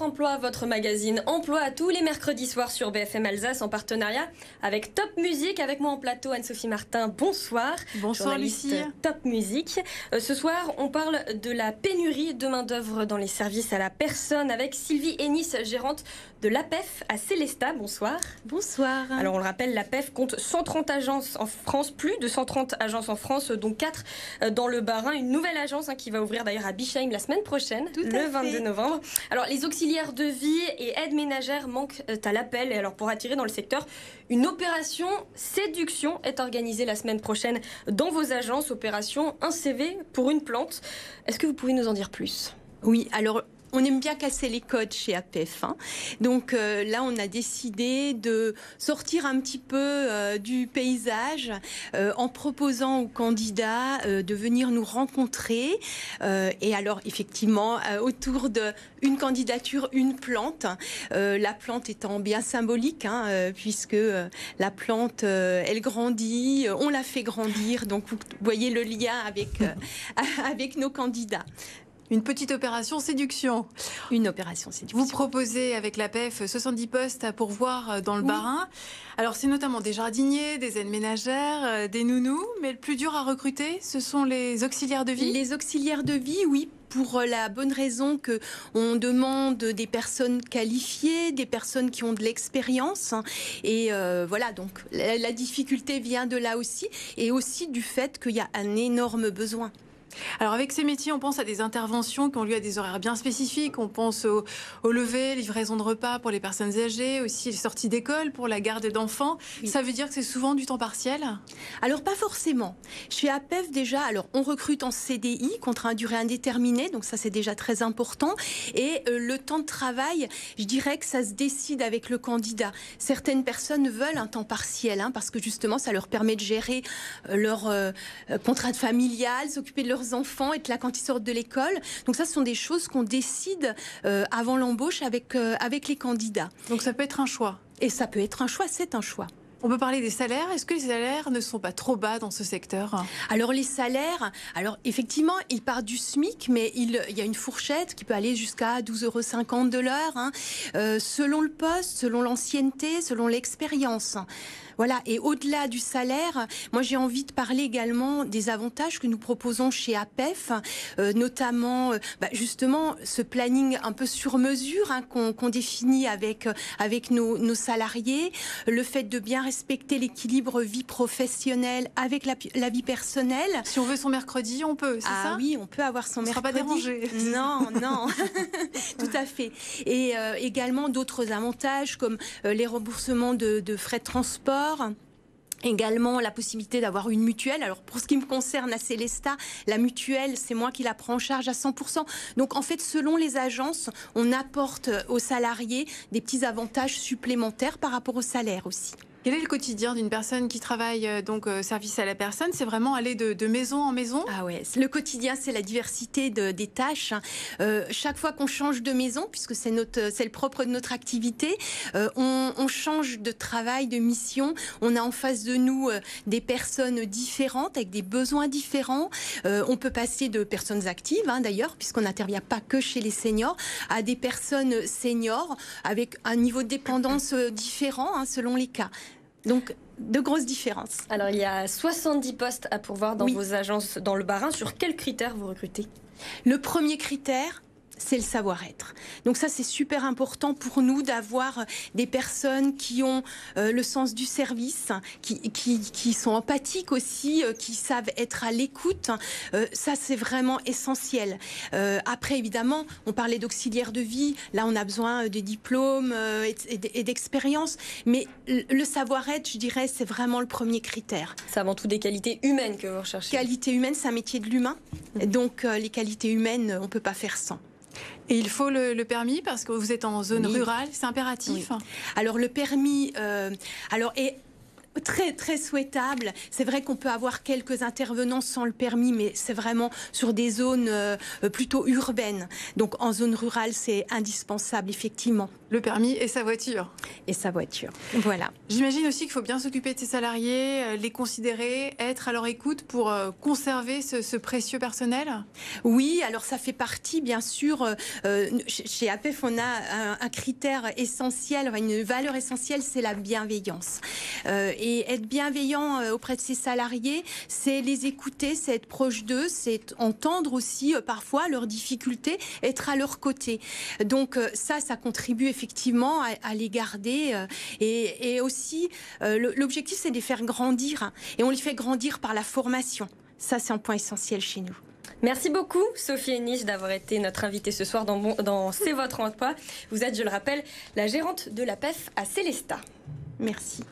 Emploi, votre magazine Emploi à tous les mercredis soirs sur BFM Alsace en partenariat avec Top Music. Avec moi en plateau, Anne-Sophie Martin, bonsoir. Bonsoir Lucie. Top Music. Ce soir, on parle de la pénurie de main-d'œuvre dans les services à la personne avec Sylvie Ennis, gérante de l'APEF à Célestat. Bonsoir. Bonsoir. Alors on le rappelle, l'APEF compte 130 agences en France, plus de 130 agences en France, dont 4 dans le Bas-Rhin. Une nouvelle agence qui va ouvrir d'ailleurs à Bischheim la semaine prochaine, le 22 novembre. Alors les auxiliaires de vie et aides ménagères manquent à l'appel. Et alors pour attirer dans le secteur, une opération séduction est organisée la semaine prochaine dans vos agences. Opération un CV pour une plante. Est-ce que vous pouvez nous en dire plus ? Oui, alors on aime bien casser les codes chez APEF. Donc là, on a décidé de sortir un petit peu du paysage en proposant aux candidats de venir nous rencontrer. Et alors, effectivement, autour d'une candidature, une plante. La plante étant bien symbolique, puisque la plante, elle grandit, on la fait grandir. Donc, vous voyez le lien avec nos candidats. Une petite opération séduction. Une opération séduction. Vous proposez avec l'APEF 70 postes à pourvoir dans le Bas-Rhin. Alors c'est notamment des jardiniers, des aides ménagères, des nounous, mais le plus dur à recruter, ce sont les auxiliaires de vie. Les auxiliaires de vie, oui, pour la bonne raison qu'on demande des personnes qualifiées, des personnes qui ont de l'expérience. Et voilà, donc la difficulté vient de là aussi, et aussi du fait qu'il y a un énorme besoin. Alors avec ces métiers, on pense à des interventions qui ont lieu à des horaires bien spécifiques. On pense au lever, livraison de repas pour les personnes âgées, aussi les sorties d'école pour la garde d'enfants. Oui. Ça veut dire que c'est souvent du temps partiel ? Alors pas forcément. Chez APEF déjà, alors on recrute en CDI, contrat à durée indéterminée, donc ça c'est déjà très important. Et le temps de travail, je dirais que ça se décide avec le candidat. Certaines personnes veulent un temps partiel, parce que justement ça leur permet de gérer leur contrainte familiale, s'occuper de leurs enfants, être là quand ils sortent de l'école. Donc ça, ce sont des choses qu'on décide avant l'embauche avec les candidats. Donc ça peut être un choix. Et ça peut être un choix, c'est un choix. On peut parler des salaires. Est-ce que les salaires ne sont pas trop bas dans ce secteur ? Alors les salaires, alors effectivement, ils partent du SMIC, mais il y a une fourchette qui peut aller jusqu'à 12,50 € de l'heure, selon le poste, selon l'ancienneté, selon l'expérience. Voilà, et au-delà du salaire, moi j'ai envie de parler également des avantages que nous proposons chez APEF, notamment justement ce planning un peu sur mesure qu'on définit avec nos salariés, le fait de bien respecter l'équilibre vie professionnelle avec la vie personnelle. Si on veut son mercredi, on peut, c'est ça ? Oui, on peut avoir son mercredi. On ne sera pas dérangé. Non, tout à fait. Et également d'autres avantages comme les remboursements de frais de transport. Également la possibilité d'avoir une mutuelle. Alors pour ce qui me concerne à Célestat, la mutuelle, c'est moi qui la prends en charge à 100%. Donc en fait, selon les agences, on apporte aux salariés des petits avantages supplémentaires par rapport au salaire aussi. Quel est le quotidien d'une personne qui travaille service à la personne ? C'est vraiment aller de maison en maison ? Ah ouais, le quotidien, c'est la diversité des tâches. Chaque fois qu'on change de maison, puisque c'est le propre de notre activité, on change de travail, de mission. On a en face de nous des personnes différentes, avec des besoins différents. On peut passer de personnes actives, d'ailleurs, puisqu'on n'intervient pas que chez les seniors, à des personnes seniors, avec un niveau de dépendance différent selon les cas. Donc, de grosses différences. Alors, il y a 70 postes à pourvoir dans vos agences dans le Bas-Rhin. Sur quels critères vous recrutez ? Le premier critère, c'est le savoir-être. Donc ça, c'est super important pour nous d'avoir des personnes qui ont le sens du service, qui sont empathiques aussi, qui savent être à l'écoute. Ça, c'est vraiment essentiel. Après, évidemment, on parlait d'auxiliaires de vie. Là, on a besoin de diplômes et d'expérience. Mais le savoir-être, je dirais, c'est vraiment le premier critère. C'est avant tout des qualités humaines que vous recherchez. Qualité humaine, c'est un métier de l'humain. Donc, les qualités humaines, on ne peut pas faire sans. Et il faut le permis parce que vous êtes en zone rurale, c'est impératif. Oui. Alors le permis, Très souhaitable. C'est vrai qu'on peut avoir quelques intervenants sans le permis, mais c'est vraiment sur des zones plutôt urbaines. Donc en zone rurale, c'est indispensable, effectivement. Le permis et sa voiture. Et sa voiture, voilà. J'imagine aussi qu'il faut bien s'occuper de ses salariés, les considérer, être à leur écoute pour conserver ce précieux personnel. Oui, alors ça fait partie, bien sûr, chez APEF, on a un critère essentiel, une valeur essentielle, c'est la bienveillance. Et être bienveillant auprès de ses salariés, c'est les écouter, c'est être proche d'eux, c'est entendre aussi parfois leurs difficultés, être à leur côté. Donc ça contribue effectivement à les garder. Et aussi, l'objectif, c'est de les faire grandir. Et on les fait grandir par la formation. Ça, c'est un point essentiel chez nous. Merci beaucoup, Sophie Henich, d'avoir été notre invitée ce soir dans C'est votre emploi. Vous êtes, je le rappelle, la gérante de l'APEF à Célestat. Merci.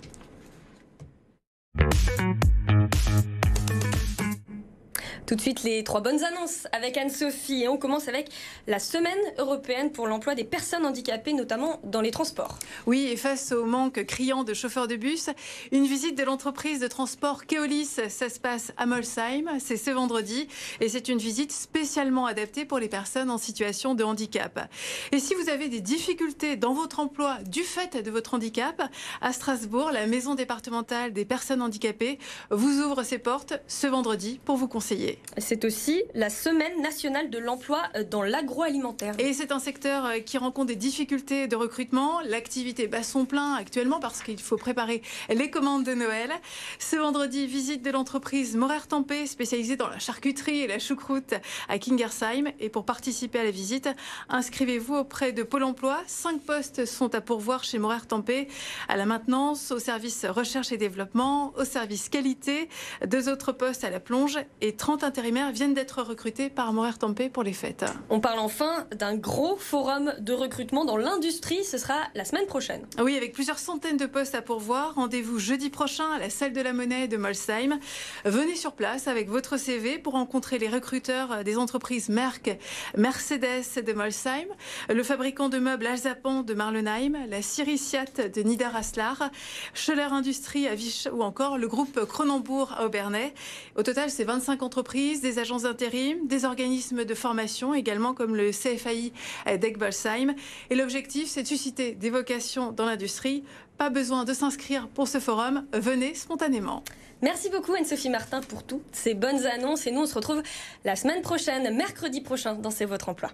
Tout de suite, les 3 bonnes annonces avec Anne-Sophie. Et on commence avec la Semaine européenne pour l'emploi des personnes handicapées, notamment dans les transports. Oui, et face au manque criant de chauffeurs de bus, une visite de l'entreprise de transport Keolis, ça se passe à Molsheim, c'est ce vendredi. Et c'est une visite spécialement adaptée pour les personnes en situation de handicap. Et si vous avez des difficultés dans votre emploi du fait de votre handicap, à Strasbourg, la maison départementale des personnes handicapées vous ouvre ses portes ce vendredi pour vous conseiller. C'est aussi la Semaine nationale de l'emploi dans l'agroalimentaire. Et c'est un secteur qui rencontre des difficultés de recrutement. L'activité bat son plein actuellement parce qu'il faut préparer les commandes de Noël. Ce vendredi, visite de l'entreprise Morer-Tempé, spécialisée dans la charcuterie et la choucroute à Kingersheim. Et pour participer à la visite, inscrivez-vous auprès de Pôle emploi. 5 postes sont à pourvoir chez Morer-Tempé, à la maintenance, au service recherche et développement, au service qualité. 2 autres postes à la plonge et 30 intérimaires viennent d'être recrutés par Morer-Tempé pour les fêtes. On parle enfin d'un gros forum de recrutement dans l'industrie. Ce sera la semaine prochaine. Oui, avec plusieurs centaines de postes à pourvoir. Rendez-vous jeudi prochain à la salle de la Monnaie de Molsheim. Venez sur place avec votre CV pour rencontrer les recruteurs des entreprises Merck, Mercedes de Molsheim, le fabricant de meubles Alzapan de Marlenheim, la Siriciat de Niederaslar, Schoeller Industrie à Vich ou encore le groupe Cronenbourg à Obernai. Au total, c'est 25 entreprises, des agences d'intérim, des organismes de formation également comme le CFAI d'Egbolsheim. Et l'objectif, c'est de susciter des vocations dans l'industrie. Pas besoin de s'inscrire pour ce forum, venez spontanément. Merci beaucoup Anne-Sophie Martin pour toutes ces bonnes annonces. Et nous, on se retrouve la semaine prochaine, mercredi prochain, dans C'est votre emploi.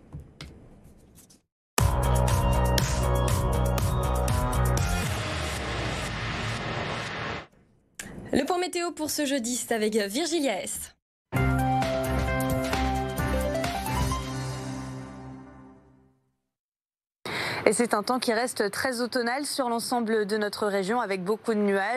Le point météo pour ce jeudi, c'est avec Virgilia S. Et c'est un temps qui reste très automnal sur l'ensemble de notre région avec beaucoup de nuages.